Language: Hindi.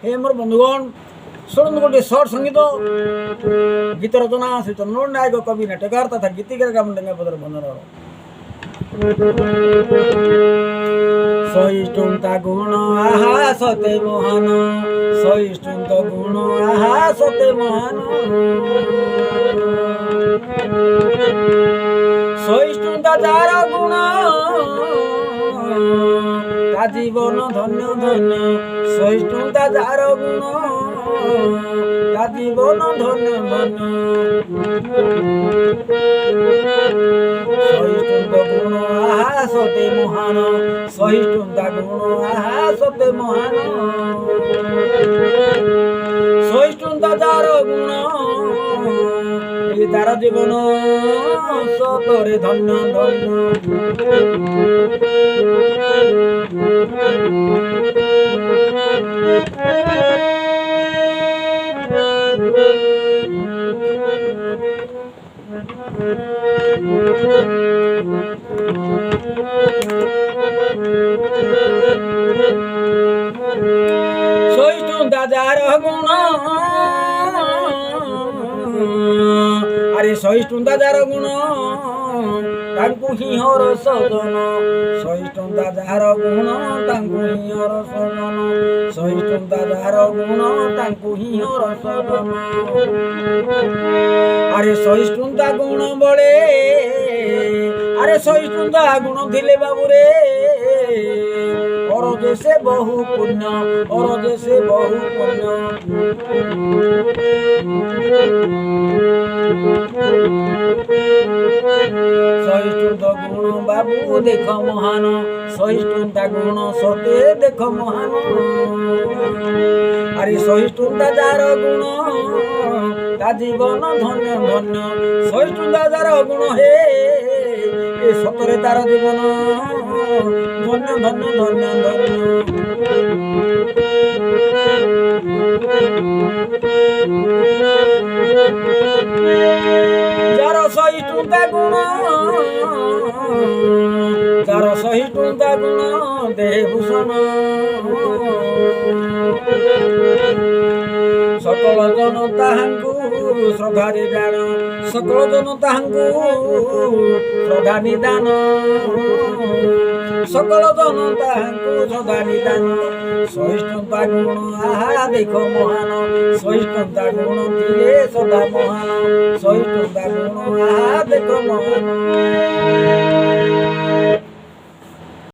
हे मोर बंधुगण शुणु गोटे सर्ट संगीत गीत रचना श्री चंद्र नायक कवि नाटकार तथा गीतिकार गामडेंगा पदर बंधन सहिष्णुता गुण आहा सते महान सहिष्णुता गुण आहा सते महान सहिष्णुता जार गुण ता जीवन धन्य धन्य सहिष्णुता जार गुण ता जीवन धन्य धन्य सहिष्णुता गुण आहा सते महान सहिष्णुता गुण आहा सते महान सहिष्णुता जार गुण ये तार जीवन सतरे धन्य धन्य सहिष्णुता जार गुण अरे सहिष्णुता जार गुण तांकु ही हर सजन सहिष्णुता जार गुण तांकु ही हर सजन सहिष्णुता जार गुण तांकु ही हर सजन अरे सहिष्णुता गुण बळे अरे सहिष्णुता गुण थिले बाबुरे और जैसे बहु पुण्य और जैसे बहु पुण्य सहिष्णुता गुण बाबू देख महान सहिष्णुता गुण सते देख महान अरे सहिष्णुता जार गुण ता जीवन धन्य धन्य सहिष्णुता जार गुण हे ए सतरे तार जीवन धन्य धन्य धन्य धन्य जार सहिष्णुता गुण जार सहिष्णुता गुण देहभूषण सकल जन ताहांकु श्रद्धारे जान सकल जन ताहांकु श्रद्धा निदान सकल जन ताहांकु श्रद्धा निदान सहिष्णुता गुण आहा देख महान सहिष्णुता गुण थिले सदा महान सहिष्णुता गुण आहा देख महान